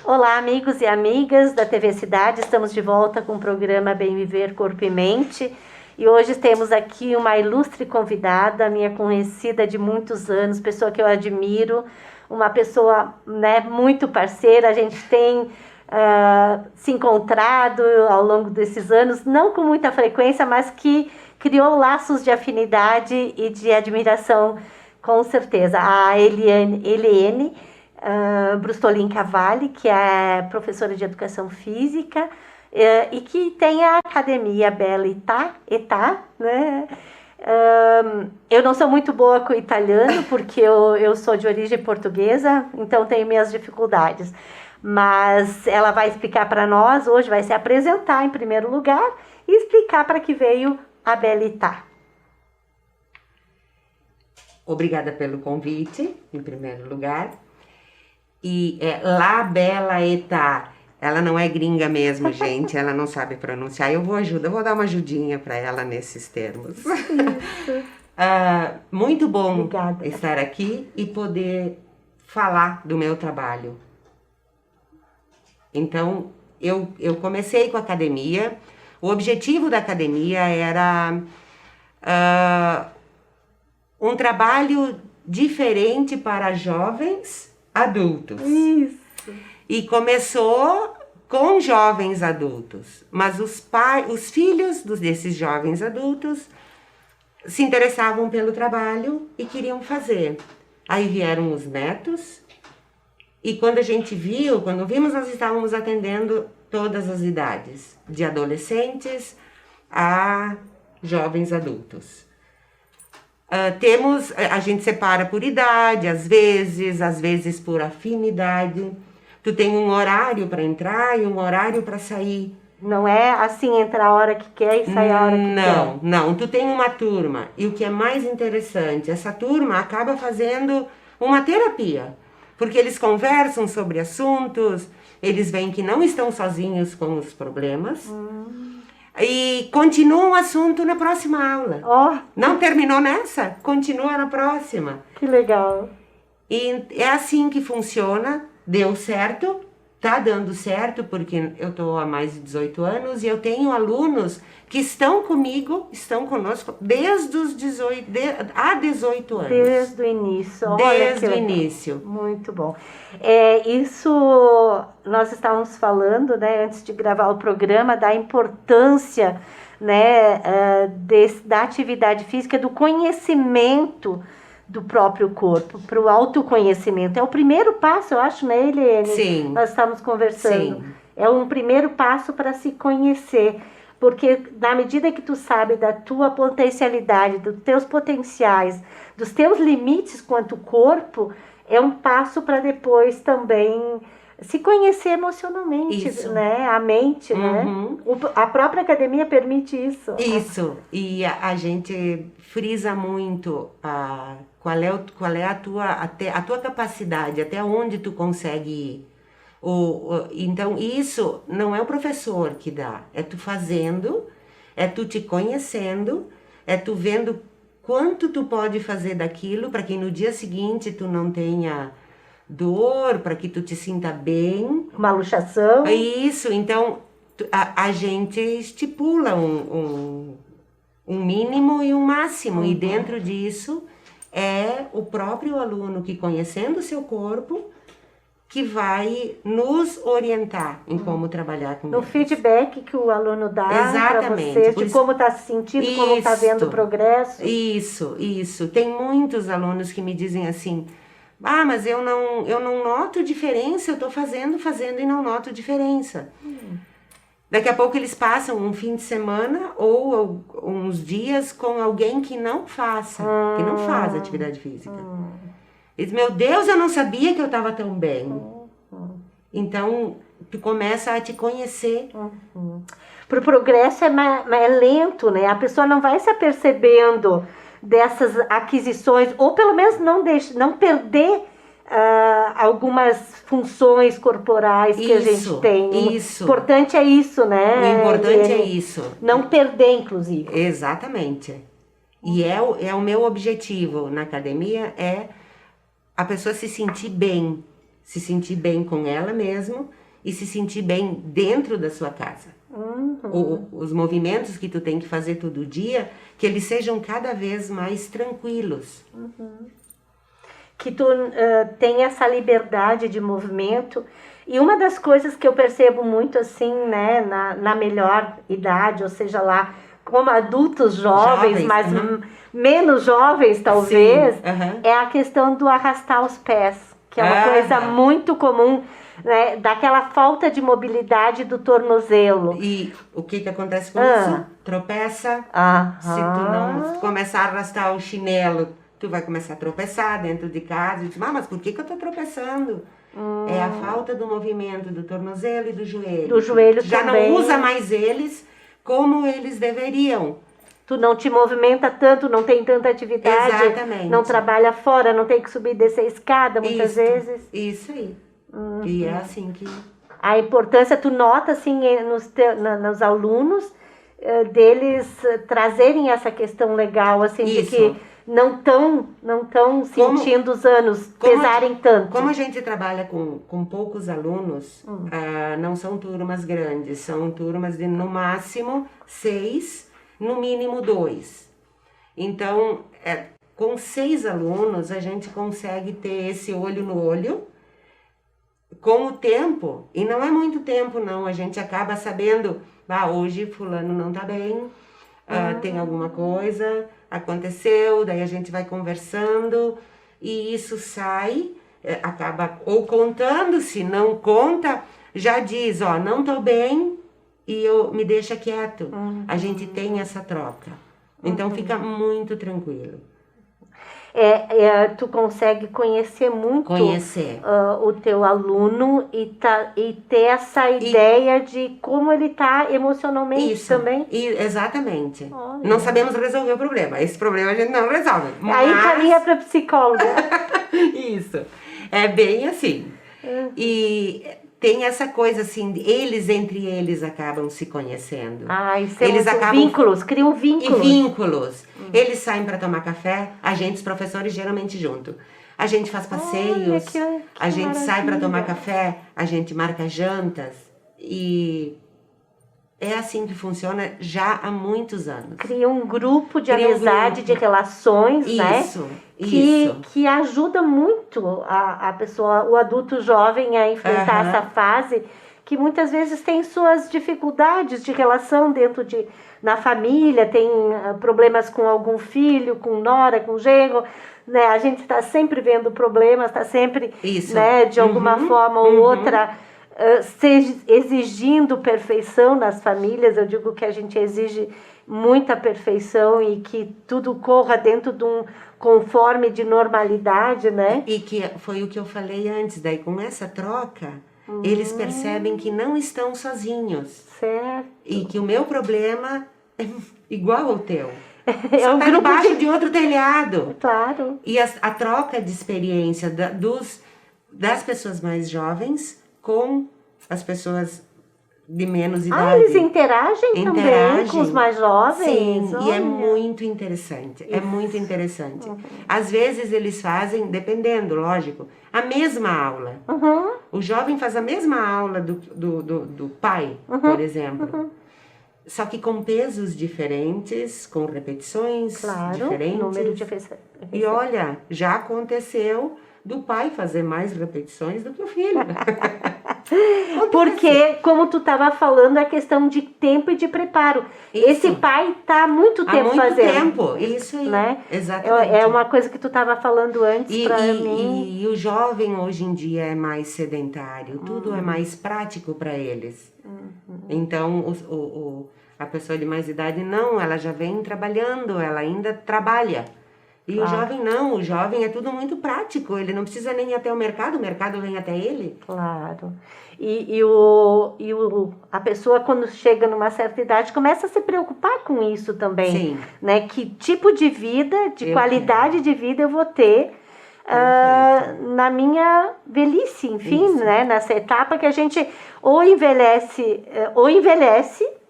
Olá, amigos e amigas da TV Cidade, estamos de volta com o programa Bem Viver Corpo e Mente. E hoje temos aqui uma ilustre convidada, minha conhecida de muitos anos, pessoa que eu admiro, uma pessoa, né, muito parceira. A gente tem se encontrado ao longo desses anos, não com muita frequência, mas que criou laços de afinidade e de admiração, com certeza. A Eliene Brustolin Cavalli, que é professora de Educação Física e que tem a Academia Bella Età, né? Eu não sou muito boa com o italiano, porque eu sou de origem portuguesa, então tenho minhas dificuldades. Mas ela vai explicar para nós, hoje vai se apresentar em primeiro lugar e explicar para que veio a Bella Età. Obrigada pelo convite, em primeiro lugar. E La Bella Età, ela não é gringa mesmo, gente, ela não sabe pronunciar. Eu vou dar uma ajudinha para ela nesses termos. Muito bom Obrigada. Estar aqui e poder falar do meu trabalho. Então, eu comecei com a academia. O objetivo da academia era um trabalho diferente para jovens adultos. Isso. E começou com jovens adultos, mas os filhos desses jovens adultos se interessavam pelo trabalho e queriam fazer. Aí vieram os netos, e quando vimos, nós estávamos atendendo todas as idades, de adolescentes a jovens adultos. A gente separa por idade, às vezes por afinidade. Tu tem um horário para entrar e um horário para sair. Não é assim, entrar a hora que quer e sair a hora que quer. Não. Tu tem uma turma. E o que é mais interessante, essa turma acaba fazendo uma terapia. Porque eles conversam sobre assuntos, eles veem que não estão sozinhos com os problemas. E continua o assunto na próxima aula. Oh. Não terminou nessa? Continua na próxima. Que legal. E é assim que funciona. Deu certo, tá dando certo, porque eu estou há mais de 18 anos e eu tenho alunos que estão conosco desde os 18 anos. Desde o início. Desde o início. Muito bom. Isso nós estávamos falando, né, antes de gravar o programa, da importância, né, da atividade física, do conhecimento do próprio corpo, para o autoconhecimento. É o primeiro passo, eu acho, né, Eliene? Sim. Nós estamos conversando. Sim. É um primeiro passo para se conhecer, porque na medida que tu sabe da tua potencialidade, dos teus potenciais, dos teus limites quanto corpo, é um passo para depois também se conhecer emocionalmente, isso. Né? A mente, né? A própria academia permite isso. Isso. E a gente frisa muito qual é a tua capacidade, até onde tu consegue ir. Então, isso não é o professor que dá, é tu fazendo, é tu te conhecendo, é tu vendo quanto tu pode fazer daquilo para que no dia seguinte tu não tenha dor, para que tu te sinta bem. Uma luxação. Isso, então a gente estipula um mínimo e um máximo, e dentro disso é o próprio aluno que, conhecendo o seu corpo, que vai nos orientar em como trabalhar com ele. No feedback que o aluno dá para você, de como está se sentindo, como está vendo o progresso. Isso. Tem muitos alunos que me dizem assim: mas eu não noto diferença, eu estou fazendo e não noto diferença. Daqui a pouco eles passam um fim de semana ou uns dias com alguém que não faz atividade física. Eles, meu Deus, eu não sabia que eu estava tão bem. Então, tu começa a te conhecer. Pro progresso é lento, né? A pessoa não vai se apercebendo dessas aquisições, ou pelo menos não perder algumas funções corporais que a gente tem. Isso. O importante é isso, né? O importante é isso. Não perder, inclusive. Exatamente. E é o meu objetivo na academia, é a pessoa se sentir bem, se sentir bem com ela mesmo e se sentir bem dentro da sua casa. Os movimentos que tu tem que fazer todo dia, que eles sejam cada vez mais tranquilos. Que tu tem essa liberdade de movimento. E uma das coisas que eu percebo muito assim, né, na melhor idade, ou seja lá, como adultos jovens, mas menos jovens talvez, é a questão do arrastar os pés, que é uma coisa muito comum, né, daquela falta de mobilidade do tornozelo. E o que acontece com isso? Tropeça. Se tu não começar a arrastar o chinelo, tu vai começar a tropeçar dentro de casa. E diz, mas por que eu tô tropeçando? É a falta do movimento do tornozelo e do joelho. Do joelho já também. Não usa mais eles como eles deveriam. Tu não te movimenta tanto, não tem tanta atividade. Exatamente. Não trabalha fora, não tem que subir e descer a escada muitas vezes. Isso aí. E é assim que... A importância, tu nota assim nos alunos, deles trazerem essa questão legal, assim, de que não tão sentindo os anos pesarem tanto. Como a gente trabalha com poucos alunos, não são turmas grandes, são turmas de no máximo 6, no mínimo 2. Então, com 6 alunos, a gente consegue ter esse olho no olho. Com o tempo, e não é muito tempo não, a gente acaba sabendo, hoje fulano não tá bem, tem alguma coisa, aconteceu, daí a gente vai conversando, e isso sai, acaba ou contando, se não conta, já diz, não tô bem, e me deixa quieto. A gente tem essa troca, então fica muito tranquilo. Tu consegue conhecer muito o teu aluno e ter essa ideia de como ele está emocionalmente também. Exatamente. Olha. Não sabemos resolver o problema. Esse problema a gente não resolve. Aí caminha para psicóloga. Isso. É bem assim. E tem essa coisa assim, eles entre eles acabam se conhecendo. Eles acabam criam vínculos. E vínculos. Eles saem para tomar café, a gente, os professores, geralmente junto. A gente faz passeios, a gente sai para tomar café, a gente marca jantas. E é assim que funciona já há muitos anos. Cria um grupo de amizade, de relações, isso. Que ajuda muito a pessoa, o adulto jovem a enfrentar essa fase, que muitas vezes tem suas dificuldades de relação na família, tem problemas com algum filho, com nora, com genro, né? A gente está sempre vendo problemas, está sempre, né, de alguma forma ou outra, exigindo perfeição nas famílias. Eu digo que a gente exige muita perfeição e que tudo corra dentro de um conforme de normalidade, né? E que foi o que eu falei antes, daí com essa troca, eles percebem que não estão sozinhos. Certo. E que o meu problema é igual ao teu. Só tá debaixo de outro telhado. Claro. E a troca de experiência das pessoas mais jovens com as pessoas de menos idade. Eles interagem também com os mais jovens? Sim, e é muito interessante. É muito interessante. Às vezes eles fazem, dependendo, lógico, a mesma aula. O jovem faz a mesma aula do pai, por exemplo. Só que com pesos diferentes, com repetições diferentes. Número de repetições. E olha, já aconteceu do pai fazer mais repetições do que o filho. Porque, como tu estava falando, é questão de tempo e de preparo. Esse pai está há muito tempo fazendo. Há muito tempo, isso aí. Né? Exatamente. É uma coisa que tu estava falando antes para mim. E o jovem hoje em dia é mais sedentário, tudo é mais prático para eles. Então, a pessoa de mais idade não, ela já vem trabalhando, ela ainda trabalha. E o jovem não, o jovem é tudo muito prático, ele não precisa nem ir até o mercado vem até ele. Claro. A pessoa, quando chega numa certa idade, começa a se preocupar com isso também. Sim. Né? Que tipo de vida, qualidade de vida eu vou ter na minha velhice, enfim, né? Nessa etapa que a gente ou envelhece,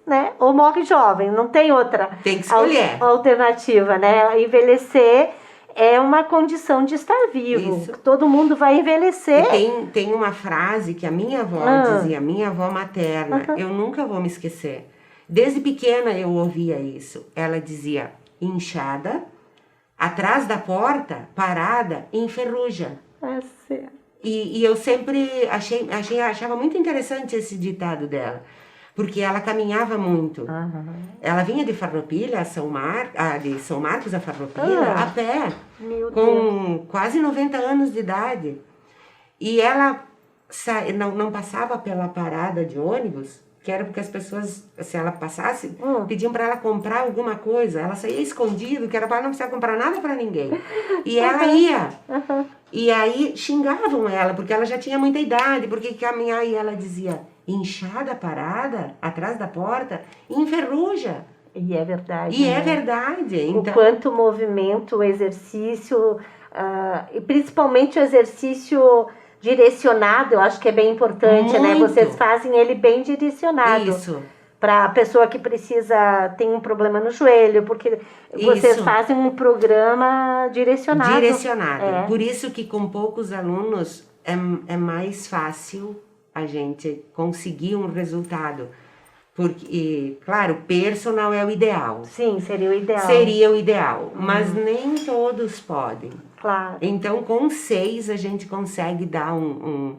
né? Ou morre jovem, não tem outra tem que escolher. Alternativa, né? Envelhecer é uma condição de estar vivo. Isso. Todo mundo vai envelhecer. E tem uma frase que a minha avó dizia, a minha avó materna, eu nunca vou me esquecer. Desde pequena eu ouvia isso. Ela dizia, inchada, atrás da porta, parada, enferruja. É certo. E eu sempre achava muito interessante esse ditado dela, porque ela caminhava muito. Ela vinha de Farroupilha, de São Marcos a Farroupilha, a pé, com quase 90 anos de idade. E ela não passava pela parada de ônibus, que era porque as pessoas, se ela passasse, pediam para ela comprar alguma coisa. Ela saía escondido, que era para ela não precisar comprar nada para ninguém. E ela ia. E aí xingavam ela, porque ela já tinha muita idade, porque caminhar, e ela dizia, inchada, parada, atrás da porta, enferruja. E é verdade. E é verdade. Então, o quanto o movimento, o exercício, e principalmente o exercício direcionado, eu acho que é bem importante, muito. Né? Vocês fazem ele bem direcionado. Isso. Para a pessoa que tem um problema no joelho, porque vocês fazem um programa direcionado. Direcionado. Por isso que com poucos alunos é mais fácil a gente conseguir um resultado. Porque, claro, personal é o ideal. Sim, seria o ideal. Seria o ideal, mas nem todos podem. Claro. Então, com 6 a gente consegue dar um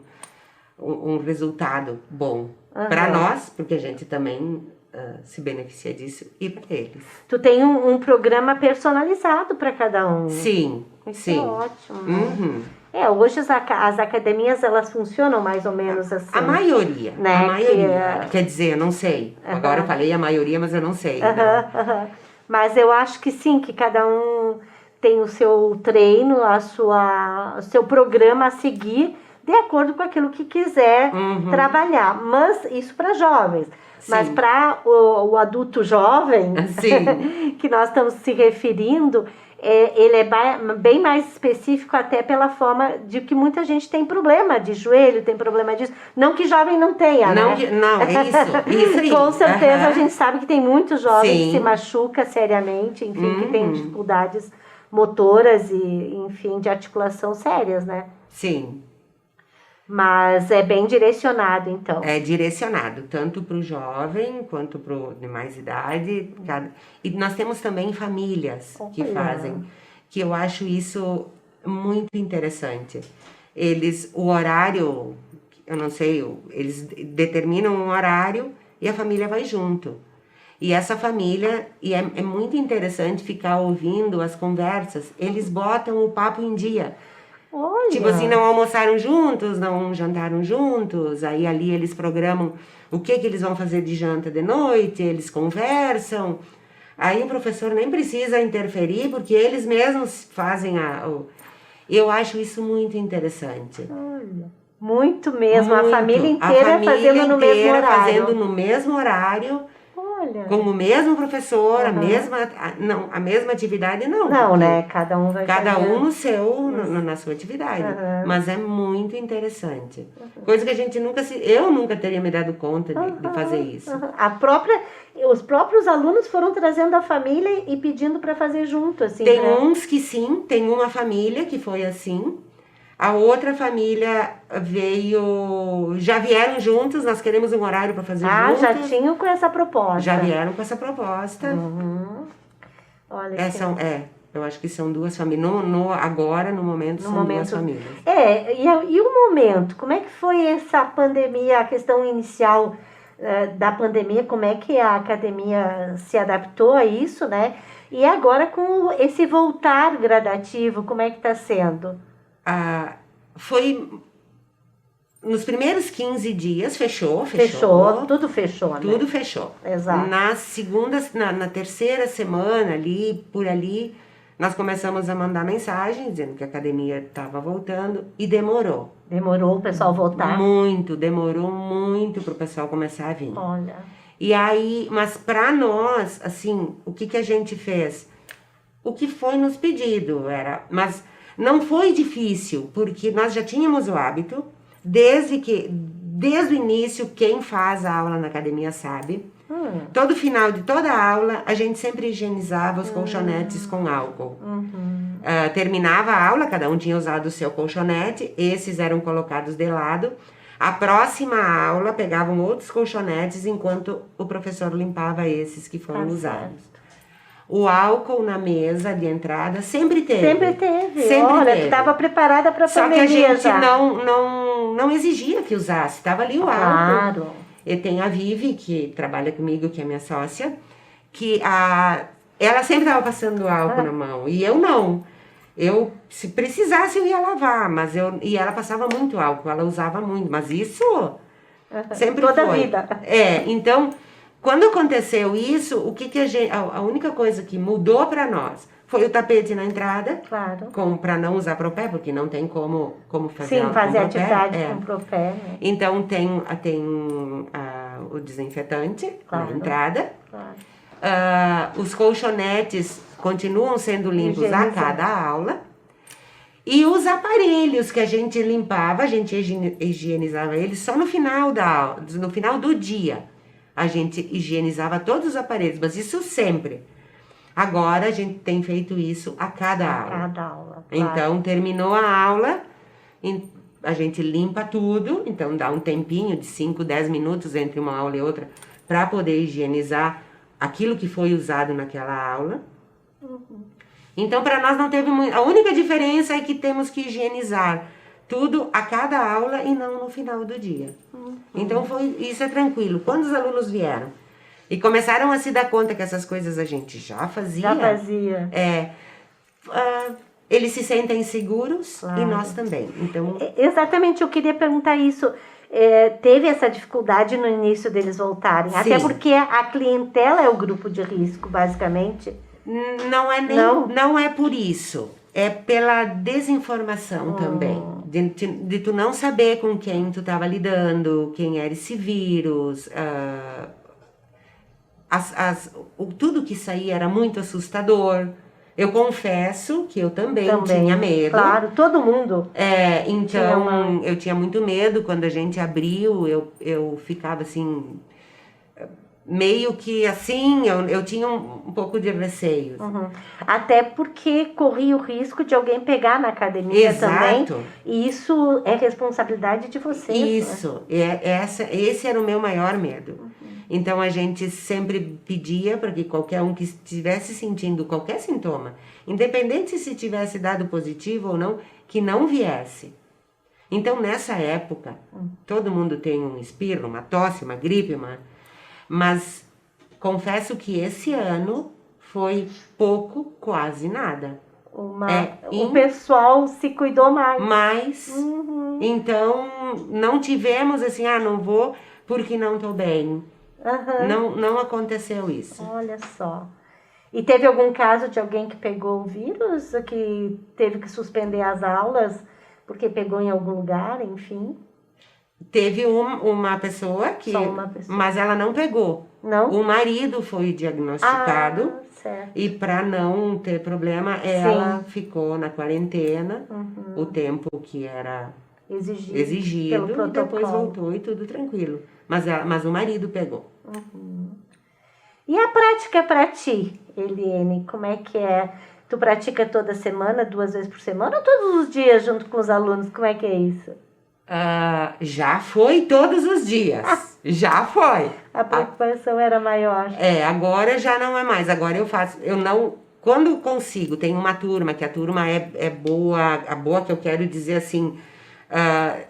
resultado bom. Para nós, porque a gente também se beneficia disso, e para eles. Tu tem um programa personalizado para cada um. Sim, sim. É ótimo. Hoje as academias, elas funcionam mais ou menos assim. A maioria, né? A maioria. Quer dizer, eu não sei. Agora eu falei a maioria, mas eu não sei. Mas eu acho que sim, que cada um tem o seu treino, o seu programa a seguir, de acordo com aquilo que quiser trabalhar. Mas isso para jovens. Sim. Mas para o adulto jovem, que nós estamos se referindo, ele é bem mais específico, até pela forma de que muita gente tem problema de joelho, tem problema disso. Não que jovem não tenha, não, né? Não, é isso aí. Com certeza a gente sabe que tem muitos jovens que se machucam seriamente, enfim, que tem dificuldades motoras e, enfim, de articulação sérias, né? Sim. Mas é bem direcionado, então. É direcionado, tanto para o jovem quanto para o de mais idade. E nós temos também famílias que fazem, que eu acho isso muito interessante. O horário, eu não sei, eles determinam um horário e a família vai junto. E essa família, é muito interessante ficar ouvindo as conversas, eles botam o papo em dia. Olha. Tipo assim, não almoçaram juntos, não jantaram juntos, aí ali eles programam o que eles vão fazer de janta de noite, eles conversam, aí o professor nem precisa interferir, porque eles mesmos fazem eu acho isso muito interessante. Olha, muito mesmo, muito. A família inteira fazendo no mesmo horário. Fazendo no mesmo horário. Olha. Com o mesmo professor, a mesma atividade, não. Não, né? Cada um vai Cada fazer. um no seu, na sua atividade. Mas é muito interessante. Coisa que a gente eu nunca teria me dado conta de fazer isso. Os próprios alunos foram trazendo a família e pedindo para fazer junto, assim. Tem uns que sim, tem uma família que foi assim. A outra família já vieram juntos, nós queremos um horário para fazer juntos. Já tinham com essa proposta. Já vieram com essa proposta. Olha eu acho que são 2 famílias. Agora, no momento, são 2 famílias. E o momento? Como é que foi essa pandemia, a questão inicial da pandemia? Como é que a academia se adaptou a isso, né? E agora com esse voltar gradativo, como é que está sendo? Foi nos primeiros 15 dias, fechou. Tudo fechou, né? Tudo fechou. Exato. Na terceira semana, por ali, nós começamos a mandar mensagem dizendo que a academia estava voltando e demorou. Demorou o pessoal voltar? Demorou muito para o pessoal começar a vir. Olha. E aí, mas para nós, assim, o que a gente fez? O que foi nos pedido mas não foi difícil, porque nós já tínhamos o hábito, desde o início, quem faz a aula na academia sabe, Todo final de toda aula, a gente sempre higienizava os colchonetes com álcool. Terminava a aula, cada um tinha usado o seu colchonete, esses eram colocados de lado. A próxima aula, pegavam outros colchonetes, enquanto o professor limpava esses que foram usados. O álcool na mesa de entrada sempre teve. Sempre teve. Sempre Olha, teve. tu estava preparada para a pandemia. Só que a gente já. não exigia que usasse. Estava ali o álcool. Claro. E tem a Vivi, que trabalha comigo, que é minha sócia, que ela sempre estava passando álcool na mão. E eu não. Eu, se precisasse, eu ia lavar. E ela passava muito álcool, ela usava muito. Mas isso sempre Toda foi. a vida. Então, quando aconteceu isso, o que a única coisa que mudou para nós foi o tapete na entrada. Claro. Para não usar pro pé, porque não tem como fazer Sim, fazer com atividade com pro pé, né? Então tem o desinfetante na entrada. Claro. Os colchonetes continuam sendo limpos a Higienizar. cada aula. E os aparelhos que a gente limpava, a gente higienizava eles só no final da aula, no final do dia. A gente higienizava todos os aparelhos, mas isso sempre. Agora a gente tem feito isso a cada aula. Cada aula. Claro. Então, terminou a aula, a gente limpa tudo, então dá um tempinho de 5, 10 minutos entre uma aula e outra para poder higienizar aquilo que foi usado naquela aula. Então, para nós não teve muito. A única diferença é que temos que higienizar tudo a cada aula e não no final do dia. Então, isso é tranquilo. Quando os alunos vieram e começaram a se dar conta que essas coisas a gente já fazia. Já fazia. Eles se sentem seguros, Claro. e nós também. Então, Exatamente, eu queria perguntar isso. Teve essa dificuldade no início deles voltarem? Sim. Até porque a clientela é o grupo de risco, basicamente. não é por isso. É pela desinformação também. De tu não saber com quem tu estava lidando, quem era esse vírus. Tudo que saía era muito assustador. Eu confesso que eu também tinha medo. Claro, todo mundo. Então, eu tinha muito medo. Quando a gente abriu, eu ficava assim, meio que assim, eu tinha um pouco de receio. Até porque corria o risco de alguém pegar na academia. Exato. Também. E isso é responsabilidade de vocês. Isso, esse era o meu maior medo. Então, a gente sempre pedia para que qualquer um que estivesse sentindo qualquer sintoma, independente se tivesse dado positivo ou não, que não viesse. Então, nessa época, todo mundo tem um espirro, uma tosse, uma gripe, mas confesso que esse ano foi pouco, quase nada. O pessoal se cuidou mais. Mas, então, não tivemos assim, não vou porque não estou bem. Não aconteceu isso. Olha só. E teve algum caso de alguém que pegou o vírus, que teve que suspender as aulas porque pegou em algum lugar, enfim? Teve uma pessoa que... Só uma pessoa. Mas ela não pegou. Não? O marido foi diagnosticado. Certo. E para não ter problema, ela ficou na quarentena o tempo que era exigido pelo e depois protocolo. voltou e tudo tranquilo. Mas o marido pegou. E a prática para ti, Eliene, como é que é? Tu pratica toda semana, 2 vezes por semana ou todos os dias junto com os alunos? Como é que é isso? Já foi todos os dias. Já foi. A preocupação era maior. Agora já não é mais. Agora quando consigo, tem uma turma, que a turma é boa, a boa que eu quero dizer assim,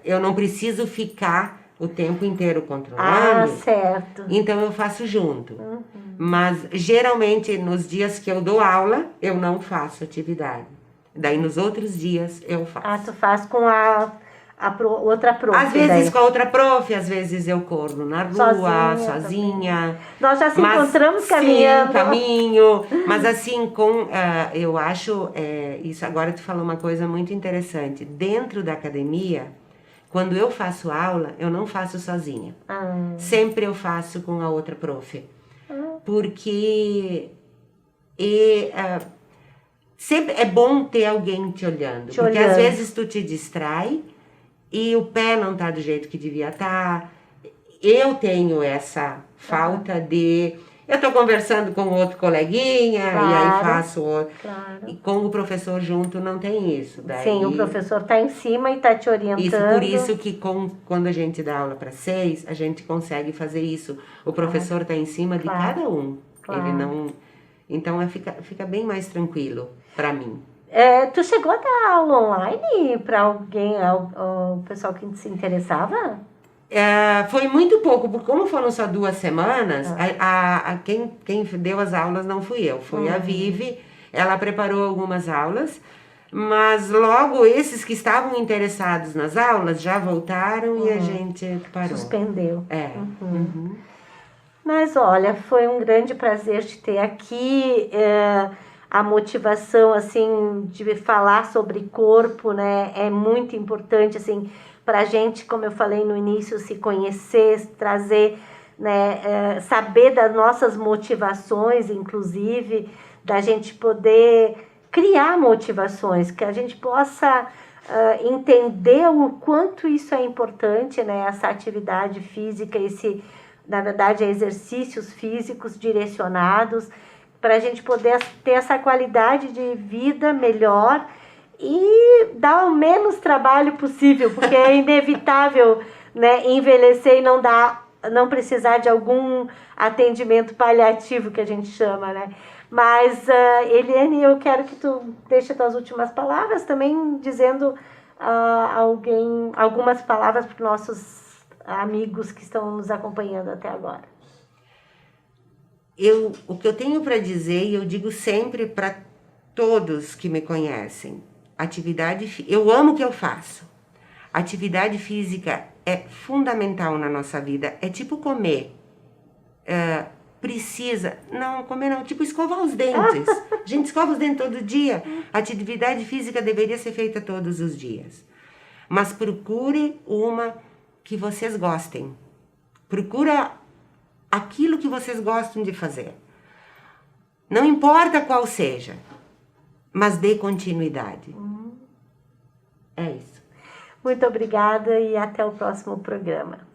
eu não preciso ficar o tempo inteiro controlando. Certo. Então eu faço junto. Mas geralmente nos dias que eu dou aula, eu não faço atividade. Daí nos outros dias eu faço. Tu faz com a outra prof. Às vezes com a outra prof, às vezes eu corro na rua, sozinha. Nós já se encontramos caminhando. Sim, caminho. Mas assim, eu acho, isso agora tu falou uma coisa muito interessante. Dentro da academia, quando eu faço aula, eu não faço sozinha. Sempre eu faço com a outra prof. Porque sempre é bom ter alguém te olhando. Porque às vezes tu te distrai e o pé não tá do jeito que devia estar. eu tenho essa falta de... Eu estou conversando com outro coleguinha, Claro, e aí faço outro. claro. E com o professor junto não tem isso. Daí, Sim, o professor está em cima e está te orientando. por isso que quando a gente dá aula para 6, a gente consegue fazer isso. O professor está em cima de Claro, cada um. claro. Ele não... Então fica bem mais tranquilo para mim. Tu chegou a dar aula online para alguém, o pessoal que se interessava? Foi muito pouco, porque como foram só 2 semanas, quem deu as aulas não fui eu, foi a Vivi. Ela preparou algumas aulas, mas logo esses que estavam interessados nas aulas já voltaram e a gente parou. Suspendeu. Uhum. Mas olha, foi um grande prazer te ter aqui. A motivação, assim, de falar sobre corpo, né, é muito importante, assim, para a gente, como eu falei no início, se conhecer, trazer, né, saber das nossas motivações, inclusive, da gente poder criar motivações, que a gente possa entender o quanto isso é importante, né, essa atividade física, na verdade, exercícios físicos direcionados, para a gente poder ter essa qualidade de vida melhor e dar o menos trabalho possível, porque é inevitável, né, envelhecer e não precisar de algum atendimento paliativo, que a gente chama, né? Mas, Eliane, eu quero que tu deixe as tuas últimas palavras, também dizendo algumas palavras para os nossos amigos que estão nos acompanhando até agora. O que eu tenho para dizer, e eu digo sempre para todos que me conhecem, eu amo o que eu faço. Atividade física é fundamental na nossa vida. É tipo comer. Tipo escovar os dentes. A gente escova os dentes todo dia. Atividade física deveria ser feita todos os dias. Mas procure uma que vocês gostem. Procura aquilo que vocês gostam de fazer. Não importa qual seja, mas dê continuidade. É isso. Muito obrigada e até o próximo programa.